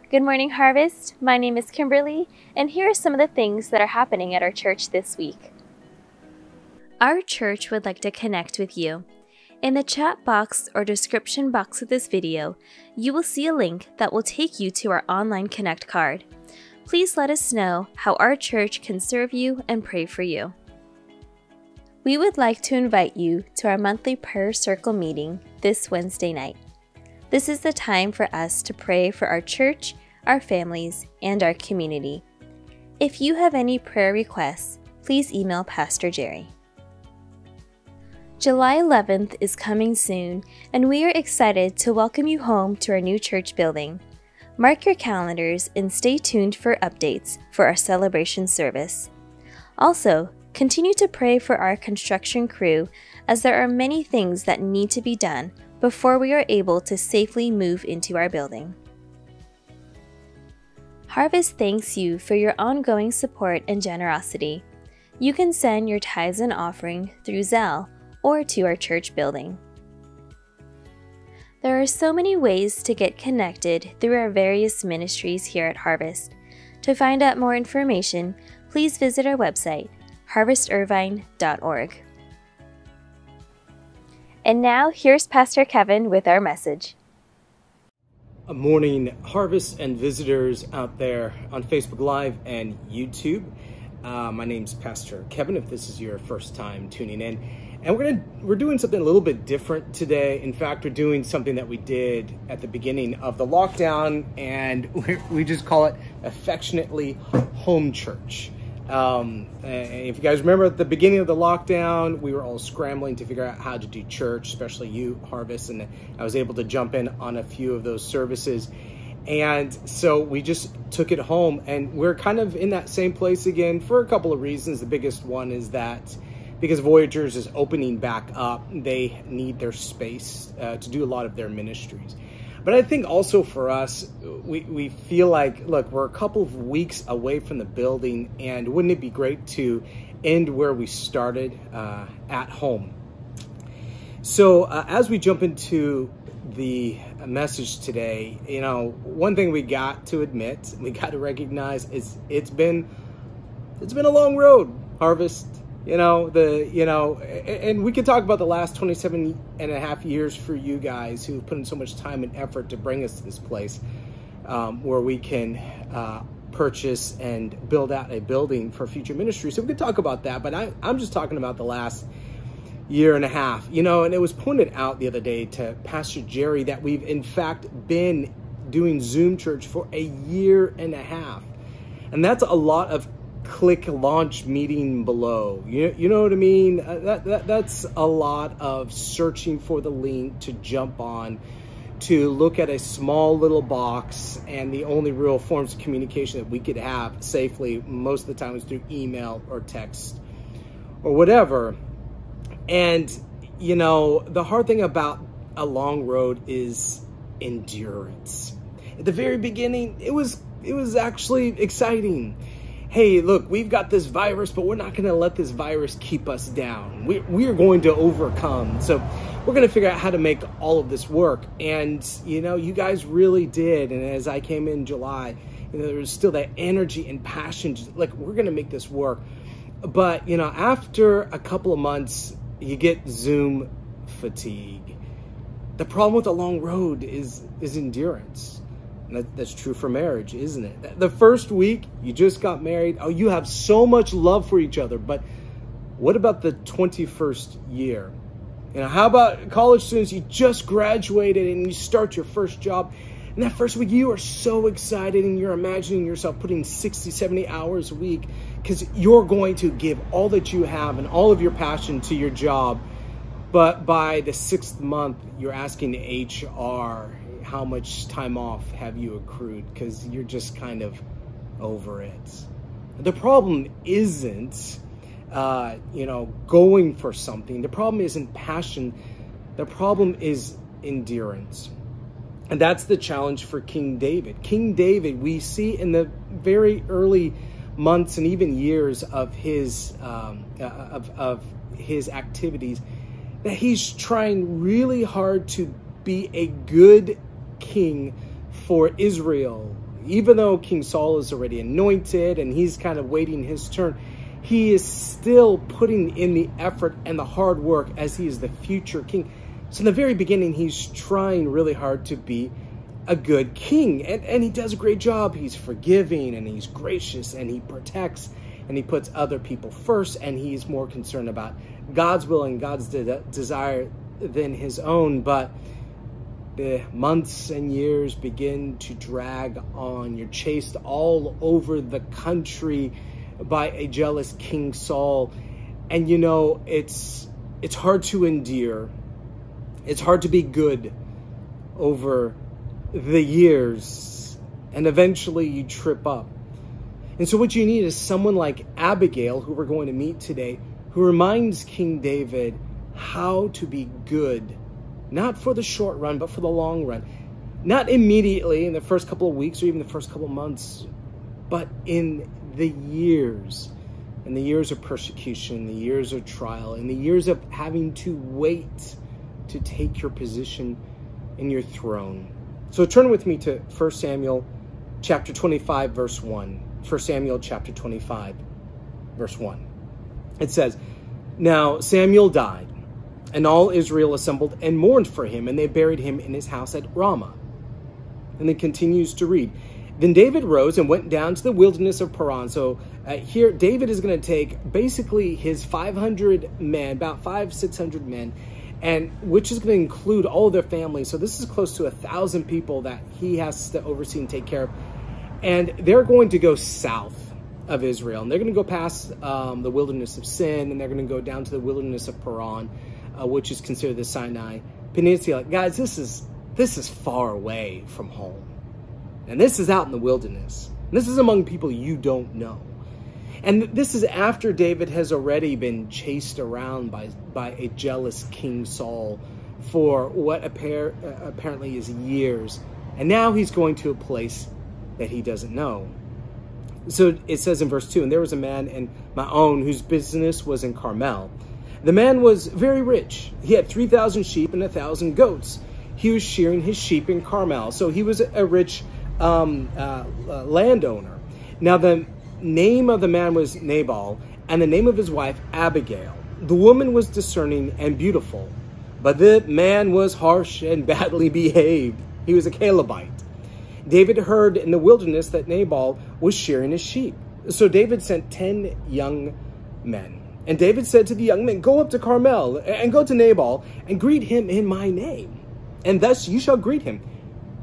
Good morning, Harvest. My name is Kimberly, and here are some of the things that are happening at our church this week. Our church would like to connect with you. In the chat box or description box of this video, you will see a link that will take you to our online Connect card. Please let us know how our church can serve you and pray for you. We would like to invite you to our monthly prayer circle meeting this Wednesday night. This is the time for us to pray for our church, our families, and our community. If you have any prayer requests, please email Pastor Jerry. July 11th is coming soon, and we are excited to welcome you home to our new church building. Mark your calendars and stay tuned for updates for our celebration service. Also, continue to pray for our construction crew, as there are many things that need to be done before we are able to safely move into our building. Harvest thanks you for your ongoing support and generosity. You can send your tithes and offering through Zelle or to our church building. There are so many ways to get connected through our various ministries here at Harvest. To find out more information, please visit our website, harvestirvine.org. And now, here's Pastor Kevin with our message. Good morning, Harvest and visitors out there on Facebook Live and YouTube. My name's Pastor Kevin, if this is your first time tuning in. And we're doing something a little bit different today. In fact, we're doing something that we did at the beginning of the lockdown, and we just call it affectionately Home Church. If you guys remember at the beginning of the lockdown, we were all scrambling to figure out how to do church, especially you, Harvest, and I was able to jump in on a few of those services. And so we just took it home, and we're kind of in that same place again for a couple of reasons. The biggest one is that because Voyagers is opening back up, they need their space to do a lot of their ministries. But I think also for us, we feel like, look, we're a couple of weeks away from the building, and wouldn't it be great to end where we started, at home? So as we jump into the message today, you know, one thing we got to admit, we got to recognize is it's been a long road, Harvest. And we could talk about the last 27 and a half years for you guys who put in so much time and effort to bring us to this place where we can purchase and build out a building for future ministry. So we could talk about that, but I'm just talking about the last year and a half, and it was pointed out the other day to Pastor Jerry that we've in fact been doing Zoom church for a year and a half. And that's a lot of click launch meeting below. You know what I mean? That's a lot of searching for the link to jump on, to look at a small little box, and the only real forms of communication that we could have safely most of the time was through email or text or whatever. And the hard thing about a long road is endurance. At the very beginning, it was actually exciting. Hey, look, we've got this virus, but we're not going to let this virus keep us down. We are going to overcome. So we're going to figure out how to make all of this work. And, you guys really did. And as I came in July, there was still that energy and passion. Just like, we're going to make this work. But, after a couple of months, you get Zoom fatigue. The problem with the long road is endurance. And that's true for marriage, isn't it? The first week, you just got married. Oh, you have so much love for each other. But what about the 21st year? How about college students? You just graduated and you start your first job. And that first week, you are so excited and you're imagining yourself putting 60, 70 hours a week because you're going to give all that you have and all of your passion to your job. But by the 6th month, you're asking HR, how much time off have you accrued? Because you're just kind of over it. The problem isn't, going for something. The problem isn't passion. The problem is endurance. And that's the challenge for King David. King David, we see in the very early months and even years of his activities that he's trying really hard to be a good king for Israel. Even though King Saul is already anointed and he's kind of waiting his turn, he is still putting in the effort and the hard work as he is the future king. So in the very beginning, he's trying really hard to be a good king. And he does a great job. He's forgiving and he's gracious and he protects and he puts other people first. And he's more concerned about God's will and God's desire than his own. But the months and years begin to drag on. You're chased all over the country by a jealous King Saul. And you know, it's hard to endure. It's hard to be good over the years. And eventually you trip up. And so what you need is someone like Abigail, who we're going to meet today, who reminds King David how to be good. Not for the short run, but for the long run. Not immediately in the first couple of weeks or even the first couple of months, but in the years. In the years of persecution, the years of trial, in the years of having to wait to take your position in your throne. So turn with me to 1 Samuel chapter 25, verse 1. 1 Samuel chapter 25, verse 1. It says, "Now Samuel died, and all Israel assembled and mourned for him, and they buried him in his house at Ramah." And it continues to read, "Then David rose and went down to the wilderness of Paran." So here, David is going to take basically his 500 men, about 600 men, and which is going to include all of their families. So this is close to 1,000 people that he has to oversee and take care of. And they're going to go south of Israel. And they're going to go past the wilderness of Sin, and they're going to go down to the wilderness of Paran, which is considered the Sinai Peninsula. Guys, this is far away from home. And this is out in the wilderness. And this is among people you don't know. And this is after David has already been chased around by a jealous King Saul for what apparently is years. And now he's going to a place that he doesn't know. So it says in verse 2, "And there was a man in Maon whose business was in Carmel. The man was very rich. He had 3,000 sheep and 1,000 goats. He was shearing his sheep in Carmel." So he was a rich landowner. Now the name of the man was Nabal, and the name of his wife Abigail. The woman was discerning and beautiful, but the man was harsh and badly behaved. He was a Calebite. David heard in the wilderness that Nabal was shearing his sheep. So David sent 10 young men. And David said to the young men, "Go up to Carmel and go to Nabal and greet him in my name. And thus you shall greet him.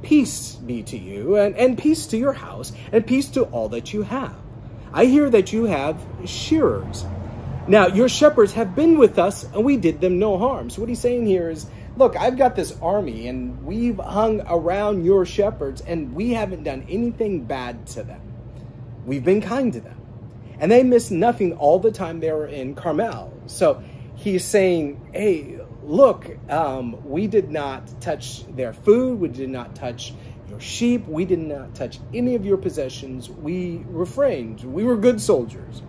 Peace be to you, and peace to your house, and peace to all that you have. I hear that you have shearers. Now, your shepherds have been with us, and we did them no harm." So what he's saying here is, look, I've got this army, and we've hung around your shepherds, and we haven't done anything bad to them. We've been kind to them. And they missed nothing all the time they were in Carmel. So he's saying, hey, look, we did not touch their food. We did not touch your sheep. We did not touch any of your possessions. We refrained. We were good soldiers.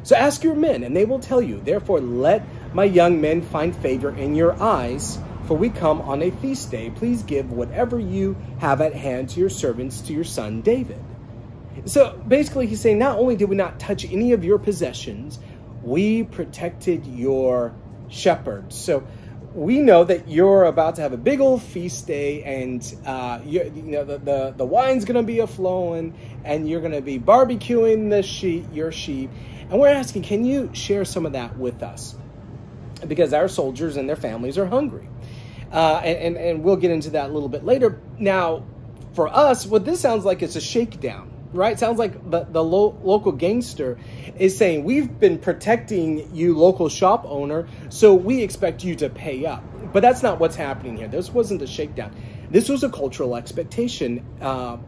So ask your men, and they will tell you. Therefore, let my young men find favor in your eyes, for we come on a feast day. Please give whatever you have at hand to your servants, to your son David. So basically, he's saying, not only did we not touch any of your possessions, we protected your shepherds. So we know that you're about to have a big old feast day, and the wine's going to be a-flowing, and you're going to be barbecuing your sheep. And we're asking, can you share some of that with us? Because our soldiers and their families are hungry. And we'll get into that a little bit later. Now, for us, what this sounds like is a shakedown, right? Sounds like the local gangster is saying, we've been protecting you, local shop owner, so we expect you to pay up. But that's not what's happening here. This wasn't a shakedown. This was a cultural expectation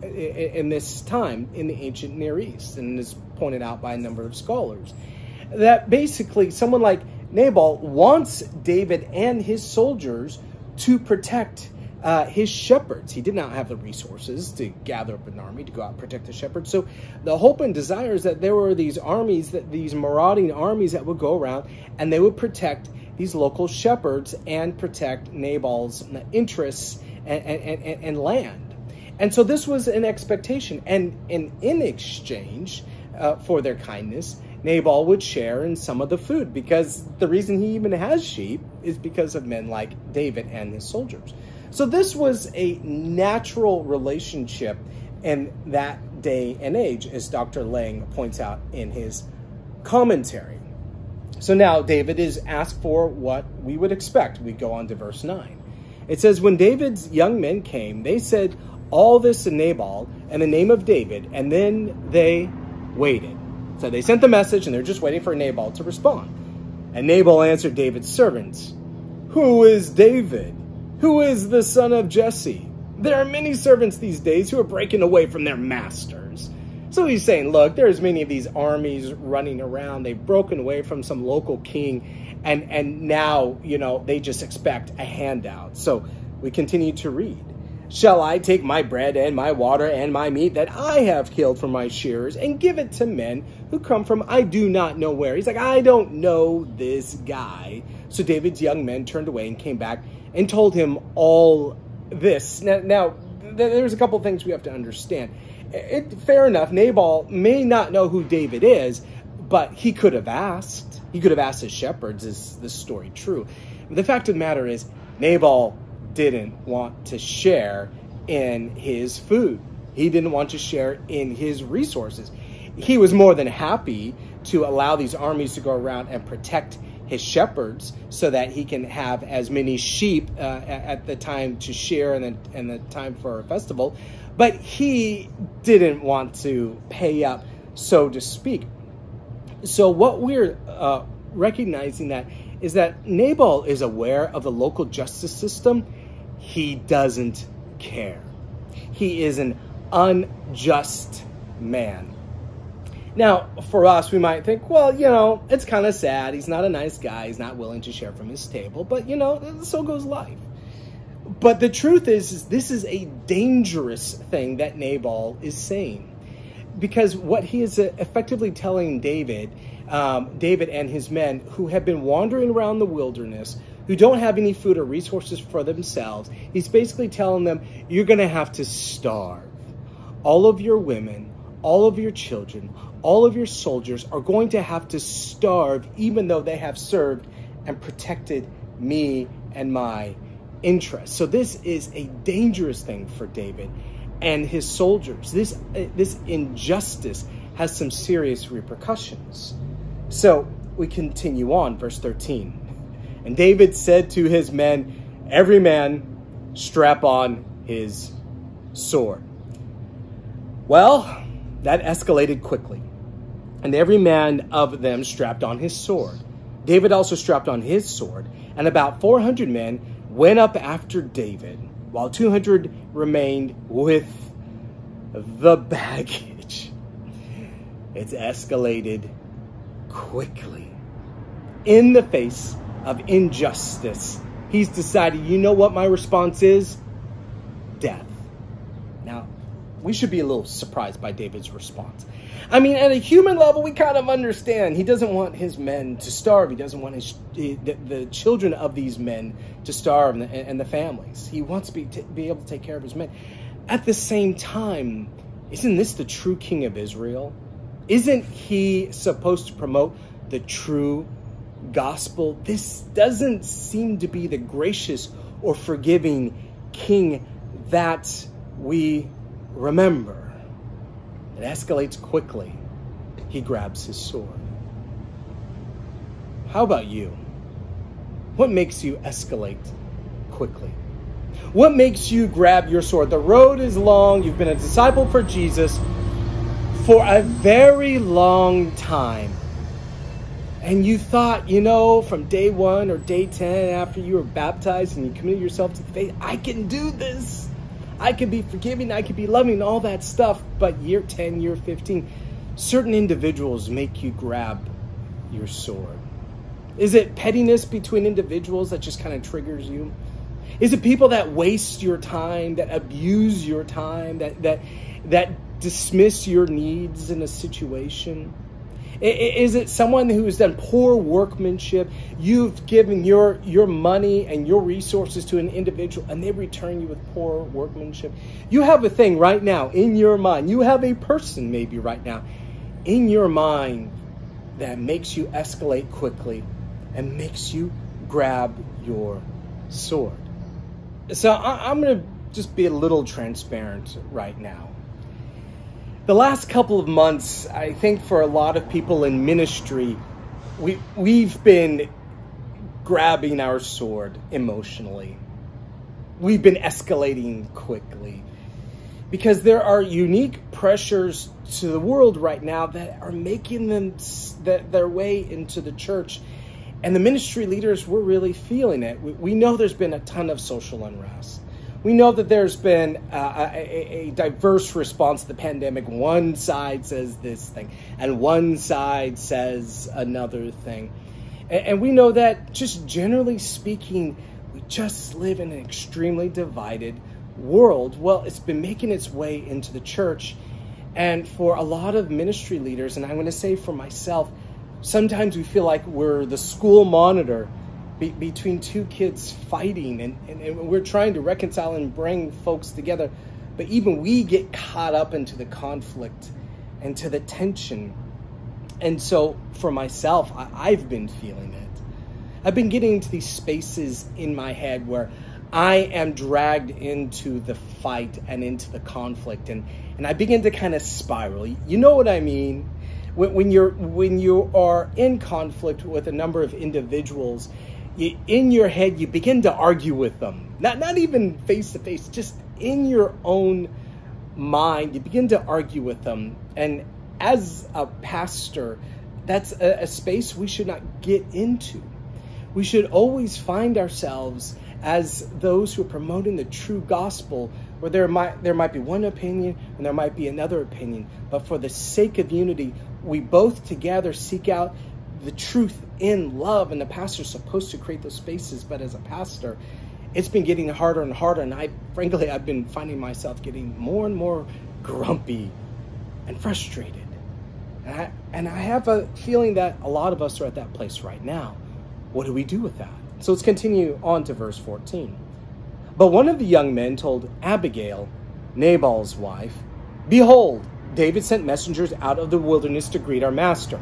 in this time in the ancient Near East, and is pointed out by a number of scholars, that basically someone like Nabal wants David and his soldiers to protect his shepherds. He did not have the resources to gather up an army to go out and protect the shepherds. So the hope and desire is that there were these armies, these marauding armies that would go around, and they would protect these local shepherds and protect Nabal's interests and land. And so this was an expectation. And in exchange for their kindness, Nabal would share in some of the food, because the reason he even has sheep is because of men like David and his soldiers. So this was a natural relationship in that day and age, as Dr. Lang points out in his commentary. So now David is asked for what we would expect. We go on to verse 9. It says, when David's young men came, they said all this to Nabal in the name of David, and then they waited. So they sent the message, and they're just waiting for Nabal to respond. And Nabal answered David's servants, who is David? Who is the son of Jesse? There are many servants these days who are breaking away from their masters. So he's saying, look, there's many of these armies running around. They've broken away from some local king, and now, they just expect a handout. So we continue to read. Shall I take my bread and my water and my meat that I have killed from my shearers and give it to men who come from I do not know where? He's like, I don't know this guy. So David's young men turned away and came back and told him all this. Now there's a couple things we have to understand. Fair enough, Nabal may not know who David is, but he could have asked. He could have asked his shepherds, is this story true? The fact of the matter is, Nabal didn't want to share in his food. He didn't want to share in his resources. He was more than happy to allow these armies to go around and protect his shepherds so that he can have as many sheep at the time to share and the time for a festival. But he didn't want to pay up, so to speak. So what we're recognizing that is that Nabal is aware of the local justice system. He doesn't care. He is an unjust man. Now, for us, we might think, well, it's kind of sad. He's not a nice guy. He's not willing to share from his table. But, so goes life. But the truth is this is a dangerous thing that Nabal is saying. Because what he is effectively telling David and his men who have been wandering around the wilderness, who don't have any food or resources for themselves, he's basically telling them, you're going to have to starve. All of your women, all of your children, all of your soldiers are going to have to starve, even though they have served and protected me and my interests. So this is a dangerous thing for David and his soldiers. This injustice has some serious repercussions. So we continue on, verse 13. And David said to his men, every man strap on his sword. Well, that escalated quickly. And every man of them strapped on his sword. David also strapped on his sword. And about 400 men went up after David, while 200 remained with the baggage. It's escalated quickly. In the face of injustice, he's decided, you know what my response is? Death. Now, we should be a little surprised by David's response. I mean, at a human level, we kind of understand. He doesn't want his men to starve. He doesn't want the children of these men to starve and the families. He wants to be able to take care of his men. At the same time, isn't this the true king of Israel? Isn't he supposed to promote the true gospel? This doesn't seem to be the gracious or forgiving king that we remember. It escalates quickly. He grabs his sword. How about you? What makes you escalate quickly? What makes you grab your sword? The road is long. You've been a disciple for Jesus for a very long time. And you thought, from day 1 or day 10 after you were baptized and you committed yourself to the faith, I can do this. I can be forgiving, I can be loving, all that stuff. But year 10, year 15, certain individuals make you grab your sword. Is it pettiness between individuals that just kind of triggers you? Is it people that waste your time, that abuse your time, that dismiss your needs in a situation? Is it someone who has done poor workmanship? You've given your money and your resources to an individual and they return you with poor workmanship. You have a thing right now in your mind. You have a person maybe right now in your mind that makes you escalate quickly and makes you grab your sword. So I'm going to just be a little transparent right now. The last couple of months, I think for a lot of people in ministry, we've been grabbing our sword emotionally. We've been escalating quickly because there are unique pressures to the world right now that are making them their way into the church. And the ministry leaders, we're really feeling it. We know there's been a ton of social unrest. We know that there's been a diverse response to the pandemic. One side says this thing, and one side says another thing. And we know that, just generally speaking, we just live in an extremely divided world. Well, it's been making its way into the church. And for a lot of ministry leaders, and I'm going to say for myself, sometimes we feel like we're the school monitor between two kids fighting, and we're trying to reconcile and bring folks together. But even we get caught up into the conflict and to the tension. And so for myself, I've been feeling it. I've been getting into these spaces in my head where I am dragged into the fight and into the conflict, and I begin to kind of spiral. You know what I mean? When you are in conflict with a number of individuals, in your head, you begin to argue with them. Not even face to face, just in your own mind, you begin to argue with them. And as a pastor, that's a space we should not get into. We should always find ourselves as those who are promoting the true gospel, where there might be one opinion and there might be another opinion. But for the sake of unity, we both together seek out the truth in love, and the pastor's supposed to create those spaces. But as a pastor, it's been getting harder and harder, and I've been finding myself getting more and more grumpy and frustrated. And I have a feeling that a lot of us are at that place right now. What do we do with that? So let's continue on to verse 14. But one of the young men told Abigail, Nabal's wife, "Behold, David sent messengers out of the wilderness to greet our master."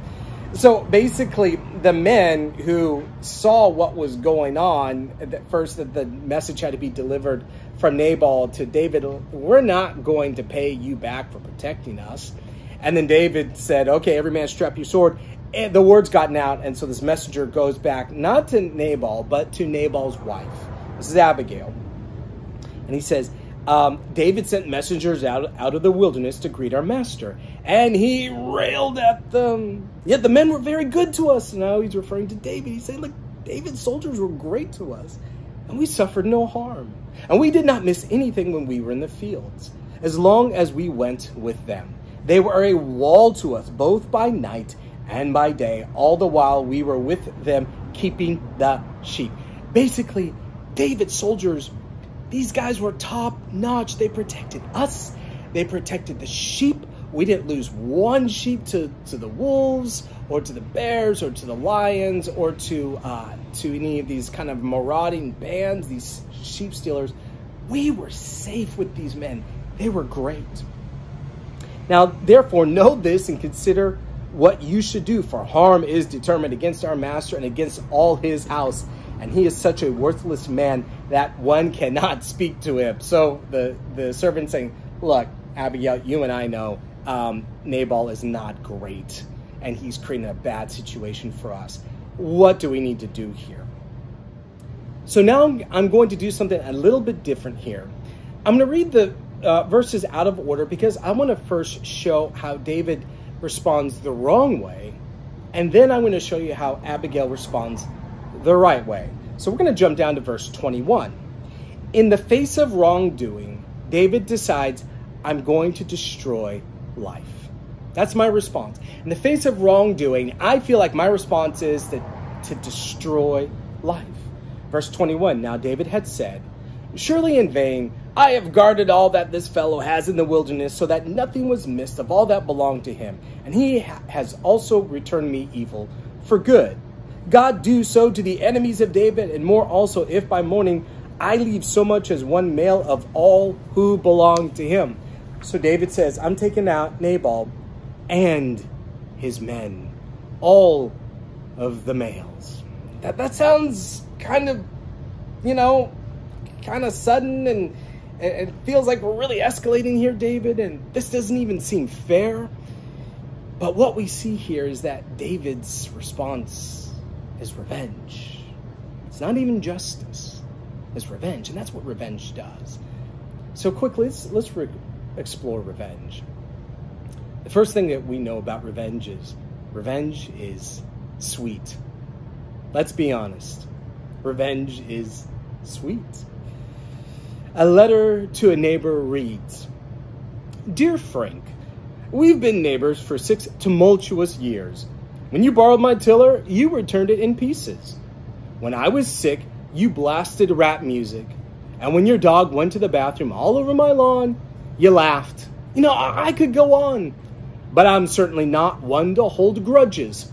So basically, the men who saw what was going on, at first that the message had to be delivered from Nabal to David, "We're not going to pay you back for protecting us." And then David said, "Okay, every man strap your sword." And the word's gotten out, and so this messenger goes back, not to Nabal, but to Nabal's wife. This is Abigail. And he says, David sent messengers out of the wilderness to greet our master, and he railed at them. Yet the men were very good to us. Now he's referring to David. He's saying, look, David's soldiers were great to us, and we suffered no harm. And we did not miss anything when we were in the fields, as long as we went with them. They were a wall to us, both by night and by day, all the while we were with them keeping the sheep. Basically, David's soldiers, these guys were top notch. They protected us. They protected the sheep. We didn't lose one sheep to the wolves or to the bears or to the lions or to any of these kind of marauding bands, these sheep stealers. We were safe with these men. They were great. Now, therefore, know this and consider what you should do, for harm is determined against our master and against all his house. And he is such a worthless man that one cannot speak to him. So the servant saying, look, Abigail, you and I know Nabal is not great, and he's creating a bad situation for us. What do we need to do here? So now I'm going to do something a little bit different here. I'm going to read the verses out of order because I want to first show how David responds the wrong way, and then I'm going to show you how Abigail responds the right way. So we're going to jump down to verse 21. In the face of wrongdoing, David decides, I'm going to destroy life. That's my response. In the face of wrongdoing, I feel like my response is to destroy life. Verse 21, now David had said, surely in vain I have guarded all that this fellow has in the wilderness, so that nothing was missed of all that belonged to him. And he has also returned me evil for good. God do so to the enemies of David, and more also, if by morning I leave so much as one male of all who belong to him. So David says, I'm taking out Nabal and his men, all of the males. That sounds kind of, kind of sudden, and it feels like we're really escalating here, David, and this doesn't even seem fair. But what we see here is that David's response is revenge. It's not even justice, it's revenge, and that's what revenge does. So quickly, let's explore revenge. The first thing that we know about revenge is sweet. Let's be honest. Revenge is sweet. A letter to a neighbor reads, Dear Frank, we've been neighbors for 6 tumultuous years. When you borrowed my tiller, you returned it in pieces. When I was sick, you blasted rap music. And when your dog went to the bathroom all over my lawn, you laughed. I could go on. But I'm certainly not one to hold grudges.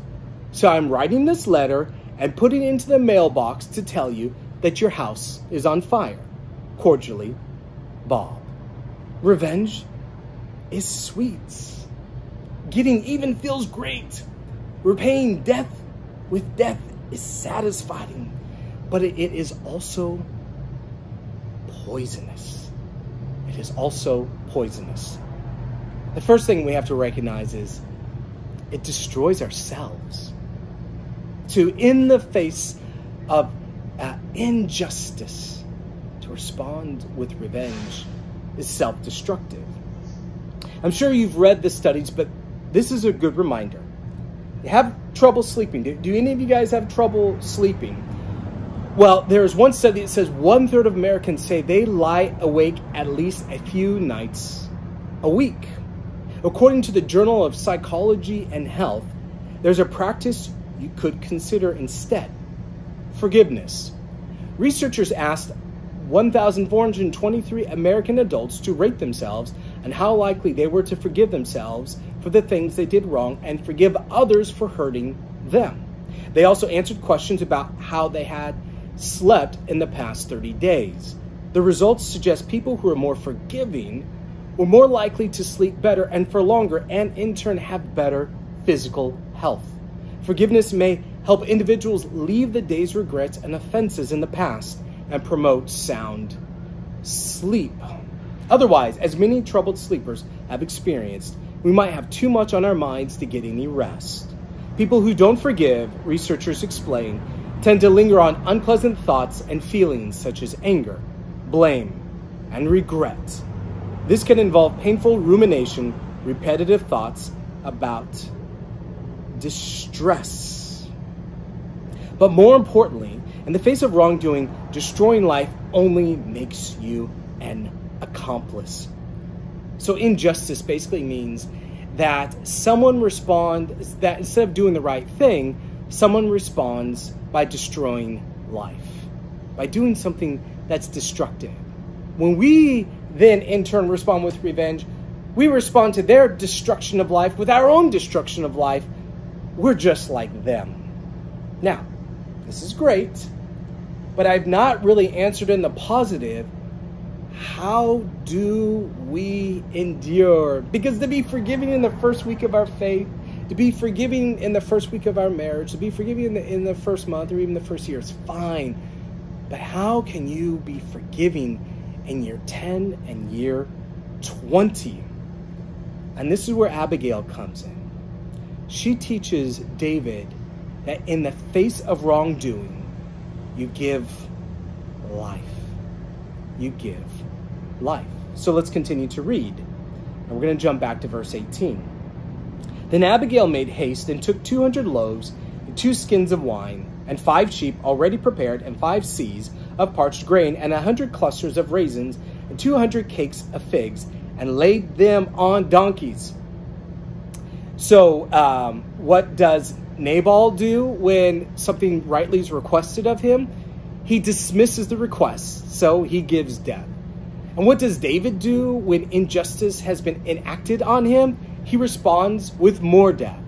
So I'm writing this letter and putting it into the mailbox to tell you that your house is on fire. Cordially, Bob. Revenge is sweet. Getting even feels great. Repaying death with death is satisfying, but it is also poisonous. It is also poisonous. The first thing we have to recognize is it destroys ourselves. In the face of injustice, to respond with revenge is self-destructive. I'm sure you've read the studies, but this is a good reminder. You have trouble sleeping. Do any of you guys have trouble sleeping? Well, there's one study that says 1/3 of Americans say they lie awake at least a few nights a week. According to the Journal of Psychology and Health, there's a practice you could consider instead: forgiveness. Researchers asked 1,423 American adults to rate themselves and how likely they were to forgive themselves for the things they did wrong and forgive others for hurting them. They also answered questions about how they had slept in the past 30 days. The results suggest people who are more forgiving were more likely to sleep better and for longer, and in turn have better physical health. Forgiveness may help individuals leave the day's regrets and offenses in the past and promote sound sleep. Otherwise, as many troubled sleepers have experienced, we might have too much on our minds to get any rest. People who don't forgive, researchers explain, tend to linger on unpleasant thoughts and feelings such as anger, blame, and regret. This can involve painful rumination, repetitive thoughts about distress. But more importantly, in the face of wrongdoing, destroying life only makes you an accomplice. So injustice basically means that that instead of doing the right thing, someone responds by destroying life, by doing something that's destructive. When we then in turn respond with revenge, we respond to their destruction of life with our own destruction of life. We're just like them. Now, this is great, but I've not really answered in the positive. How do we endure? Because to be forgiving in the first week of our faith, to be forgiving in the first week of our marriage, to be forgiving in the first month or even the first year is fine. But how can you be forgiving in year 10 and year 20? And this is where Abigail comes in. She teaches David that in the face of wrongdoing, you give life. You give life. So let's continue to read. And we're going to jump back to verse 18. Then Abigail made haste and took 200 loaves and 2 skins of wine and 5 sheep already prepared and 5 seahs of parched grain and 100 clusters of raisins and 200 cakes of figs and laid them on donkeys. So what does Nabal do when something rightly is requested of him? He dismisses the request, so he gives death. And what does David do when injustice has been enacted on him? He responds with more death.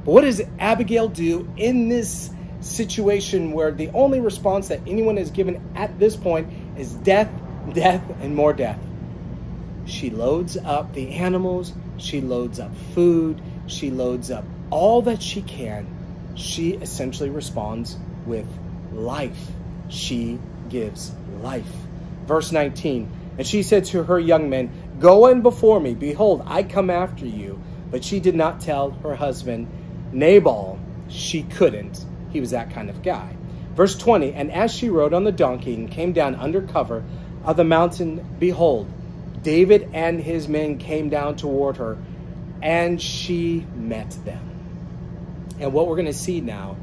But what does Abigail do in this situation where the only response that anyone has given at this point is death, death, and more death? She loads up the animals. She loads up food. She loads up all that she can. She essentially responds with life. She gives life. Verse 19, and she said to her young men, "Go in before me. Behold, I come after you." But she did not tell her husband Nabal. She couldn't. He was that kind of guy. Verse 20, and as she rode on the donkey and came down under cover of the mountain, behold, David and his men came down toward her, and she met them. And what we're going to see now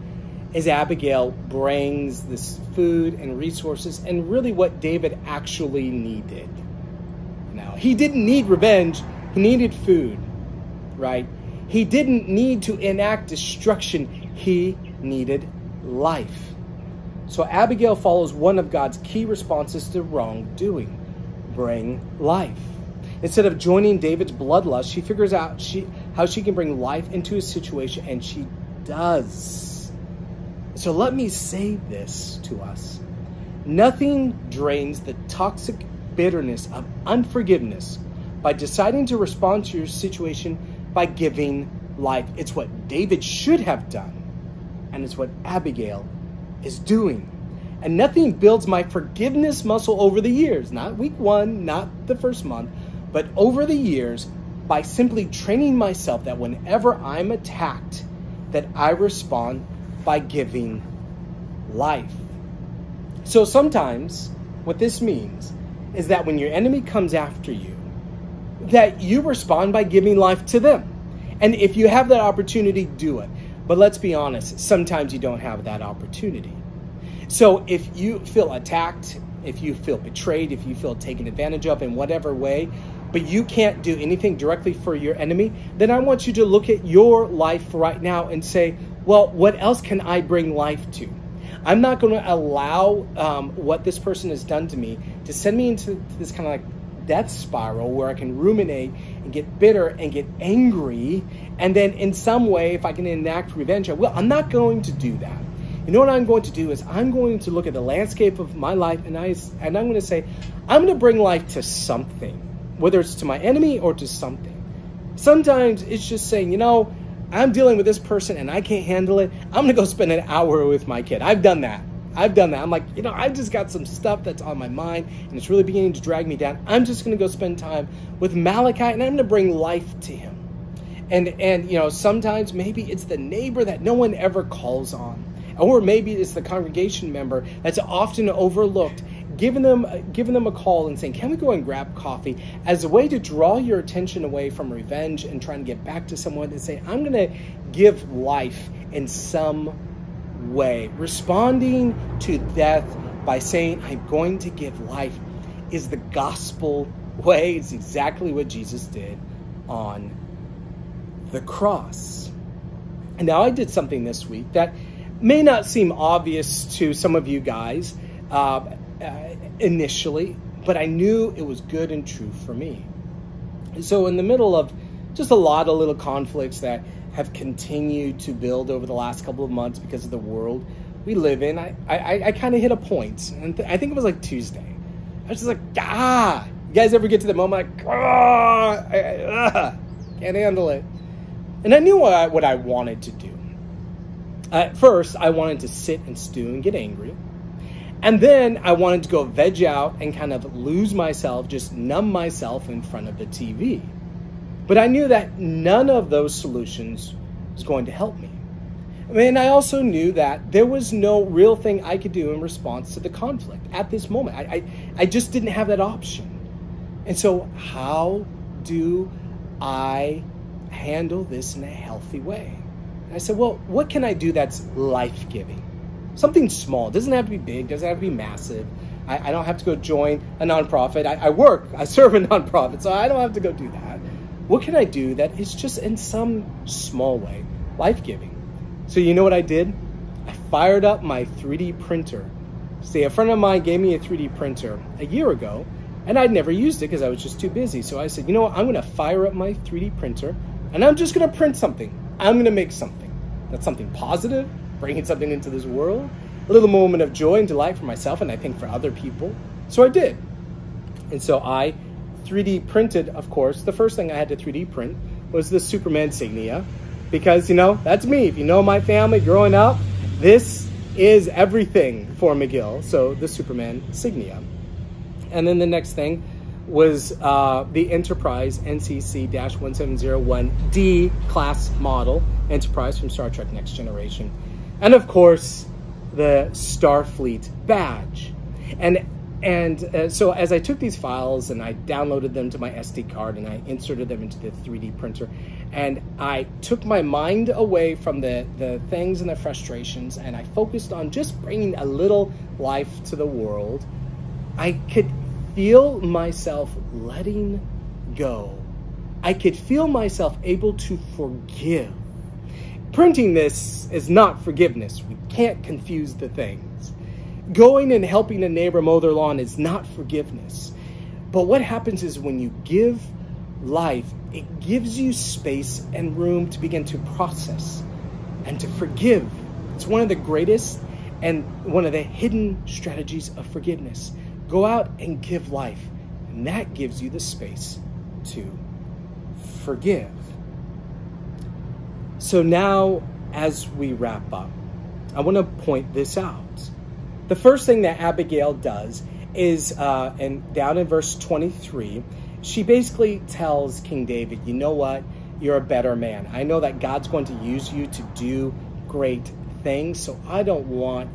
is Abigail brings this food and resources and really what David actually needed. Now, he didn't need revenge. He needed food, right? He didn't need to enact destruction. He needed life. So Abigail follows one of God's key responses to wrongdoing: bring life. Instead of joining David's bloodlust, she figures out how she can bring life into a situation, and she does. So let me say this to us. Nothing drains the toxic bitterness of unforgiveness by deciding to respond to your situation by giving life. It's what David should have done, and it's what Abigail is doing. And nothing builds my forgiveness muscle over the years, not week one, not the first month, but over the years, by simply training myself that whenever I'm attacked, that I respond by giving life. So sometimes what this means is that when your enemy comes after you, that you respond by giving life to them. And if you have that opportunity, do it. But let's be honest, sometimes you don't have that opportunity. So if you feel attacked, if you feel betrayed, if you feel taken advantage of in whatever way, but you can't do anything directly for your enemy, then I want you to look at your life right now and say, well, what else can I bring life to? I'm not going to allow what this person has done to me to send me into this kind of like death spiral where I can ruminate and get bitter and get angry. And then in some way, if I can enact revenge, I will. I'm not going to do that. You know what I'm going to do is I'm going to look at the landscape of my life and I'm going to say, I'm going to bring life to something, whether it's to my enemy or to something. Sometimes it's just saying, you know, I'm dealing with this person and I can't handle it. I'm going to go spend an hour with my kid. I've done that. I'm like, you know, I've just got some stuff that's on my mind and it's really beginning to drag me down. I'm just going to go spend time with Malachi and I'm going to bring life to him. And you know, sometimes maybe it's the neighbor that no one ever calls on. Or maybe it's the congregation member that's often overlooked, giving them a call and saying, can we go and grab coffee, as a way to draw your attention away from revenge and trying to get back to someone and say, I'm going to give life in some way. Responding to death by saying, I'm going to give life, is the gospel way. It's exactly what Jesus did on the cross. And now I did something this week that may not seem obvious to some of you guys initially, but I knew it was good and true for me. And so in the middle of just a lot of little conflicts that have continued to build over the last couple of months because of the world we live in, I kind of hit a point, and I think it was like Tuesday. I was just like, you guys ever get to the moment like, can't handle it? And I knew what I wanted to do. At first, I wanted to sit and stew and get angry. And then I wanted to go veg out and kind of lose myself, just numb myself in front of the TV. But I knew that none of those solutions was going to help me. And I also knew that there was no real thing I could do in response to the conflict at this moment. I just didn't have that option. And so how do I handle this in a healthy way? And I said, well, what can I do that's life-giving? Something small. It doesn't have to be big. It doesn't have to be massive. I don't have to go join a nonprofit. I serve a nonprofit, so I don't have to go do that. What can I do that is just in some small way life-giving? So you know what I did? I fired up my 3D printer. See, a friend of mine gave me a 3D printer a year ago, And I'd never used it because I was just too busy. So I said, you know what? I'm going to fire up my 3D printer and I'm just going to print something. I'm going to make something. That's something positive, bringing something into this world, a little moment of joy and delight for myself and I think for other people. So I did. And so I 3D printed, of course. The first thing I had to 3D print was the Superman insignia because, that's me. If you know my family growing up, this is everything for McGill. So the Superman insignia. And then the next thing was the Enterprise NCC-1701D class model, Enterprise from Star Trek Next Generation. And of course, the Starfleet badge. And so as I took these files and I downloaded them to my SD card and I inserted them into the 3D printer, and I took my mind away from the things and the frustrations and I focused on just bringing a little life to the world, I could feel myself letting go. I could feel myself able to forgive. Printing this is not forgiveness. We can't confuse the things. Going and helping a neighbor mow their lawn is not forgiveness. But what happens is when you give life, it gives you space and room to begin to process and to forgive. It's one of the greatest and one of the hidden strategies of forgiveness. Go out and give life, and that gives you the space to forgive. So now, as we wrap up, I want to point this out. The first thing that Abigail does is, and down in verse 23, she basically tells King David, you know what? You're a better man. I know that God's going to use you to do great things, so I don't want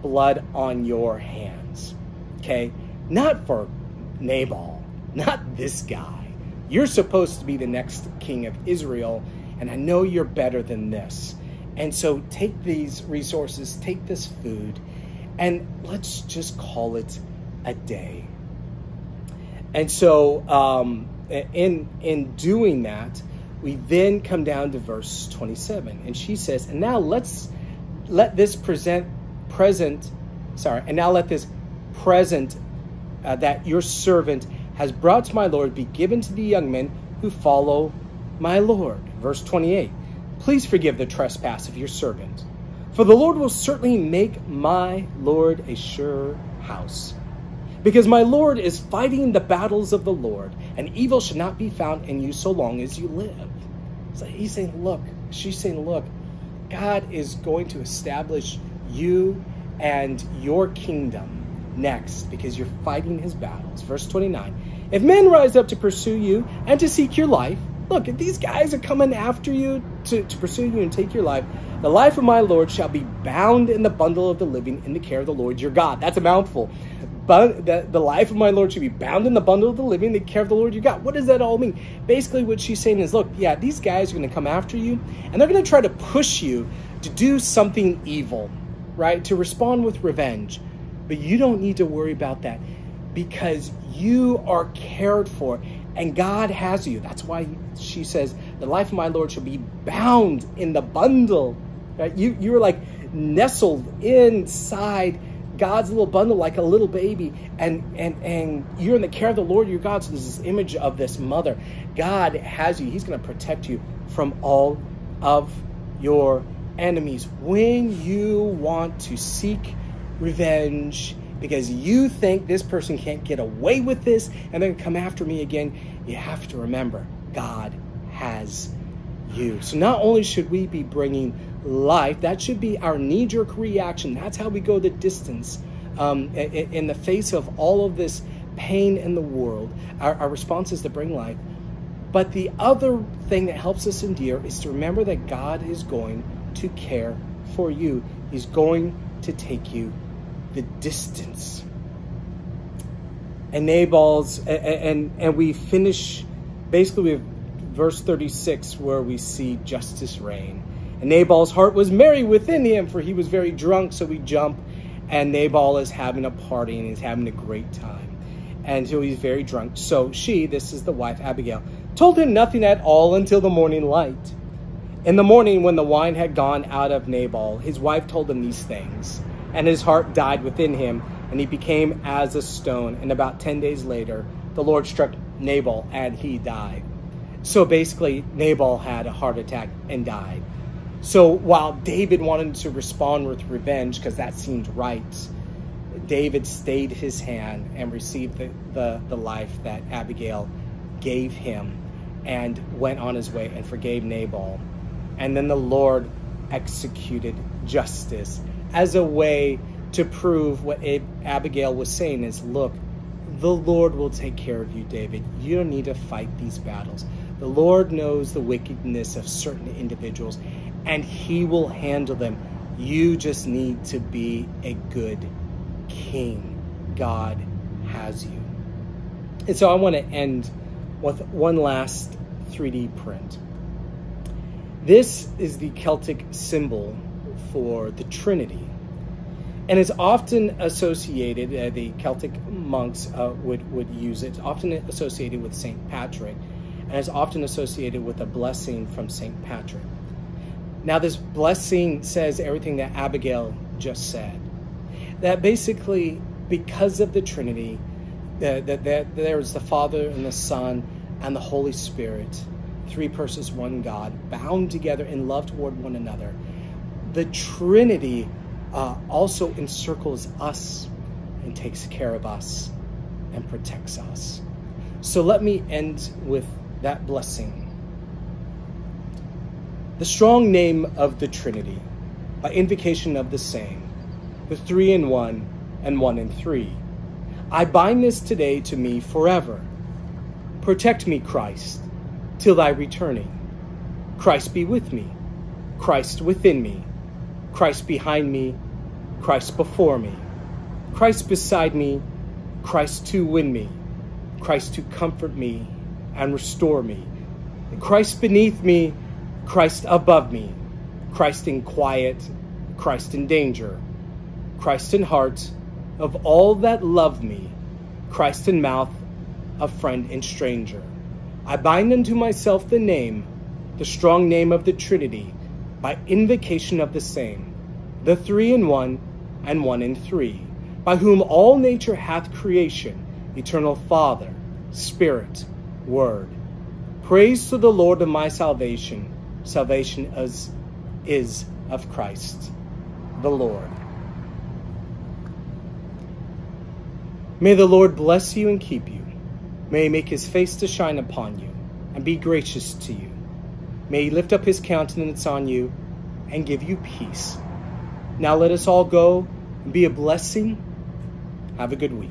blood on your hands, okay? Not for Nabal, not this guy. You're supposed to be the next king of Israel, and I know you're better than this. And so take these resources, take this food, and let's just call it a day. And so in doing that, we then come down to verse 27, and she says, and now let this present that your servant has brought to my Lord be given to the young men who follow my Lord. Verse 28, please forgive the trespass of your servant, for the Lord will certainly make my Lord a sure house. Because my Lord is fighting the battles of the Lord, and evil should not be found in you so long as you live. So she's saying, look, God is going to establish you and your kingdom next because you're fighting his battles. Verse 29, if men rise up to pursue you and to seek your life, look, if these guys are coming after you to pursue you and take your life, the life of my Lord shall be bound in the bundle of the living in the care of the Lord your God. That's a mouthful. But the life of my Lord should be bound in the bundle of the living, the care of the Lord your God. What does that all mean? Basically what she's saying is, look, yeah, these guys are going to come after you, and they're going to try to push you to do something evil, right? To respond with revenge. But you don't need to worry about that because you are cared for and God has you. That's why she says, the life of my Lord shall be bound in the bundle, right? You were like nestled inside God's little bundle like a little baby, and you're in the care of the Lord your God. So there's this image of this mother. God has you. He's going to protect you from all of your enemies. When you want to seek revenge because you think this person can't get away with this and they're going to come after me again, you have to remember God has you. So not only should we be bringing life, that should be our knee-jerk reaction. That's how we go the distance in the face of all of this pain in the world. Our response is to bring life. But the other thing that helps us endure is to remember that God is going to care for you. He's going to take you the distance. And Nabal's, and we finish basically with verse 36 where we see justice reign. And Nabal's heart was merry within him, for he was very drunk. So we jump, and Nabal is having a party, and he's having a great time. And so he's very drunk. So she, this is the wife, Abigail, told him nothing at all until the morning light. In the morning, when the wine had gone out of Nabal, his wife told him these things, and his heart died within him, and he became as a stone. And about 10 days later, the Lord struck Nabal, and he died. So basically, Nabal had a heart attack and died. So while David wanted to respond with revenge, because that seemed right, David stayed his hand and received the life that Abigail gave him and went on his way and forgave Nabal. And then the Lord executed justice as a way to prove what Abigail was saying is, look, the Lord will take care of you, David. You don't need to fight these battles. The Lord knows the wickedness of certain individuals, and he will handle them. You just need to be a good king. God has you. And so I want to end with one last 3D print. This is the Celtic symbol for the Trinity. And it's often associated, the Celtic monks would use it. It's often associated with St. Patrick, and it's often associated with a blessing from St. Patrick. Now, this blessing says everything that Abigail just said. That basically, because of the Trinity, that there's the Father and the Son and the Holy Spirit, 3 persons, 1 God, bound together in love toward one another. The Trinity also encircles us and takes care of us and protects us. So let me end with that blessing. The strong name of the Trinity, by invocation of the same, the 3 in 1 and 1 in 3. I bind this today to me forever. Protect me, Christ, till thy returning. Christ be with me, Christ within me, Christ behind me, Christ before me, Christ beside me, Christ to win me, Christ to comfort me and restore me, Christ beneath me, Christ above me, Christ in quiet, Christ in danger, Christ in heart of all that love me, Christ in mouth of friend and stranger. I bind unto myself the name, the strong name of the Trinity, by invocation of the same, the 3 in 1 and 1 in 3, by whom all nature hath creation, eternal Father, Spirit, Word. Praise to the Lord of my salvation. Salvation is of Christ the Lord. May the Lord bless you and keep you. May he make his face to shine upon you and be gracious to you. May he lift up his countenance on you and give you peace. Now let us all go and be a blessing. Have a good week.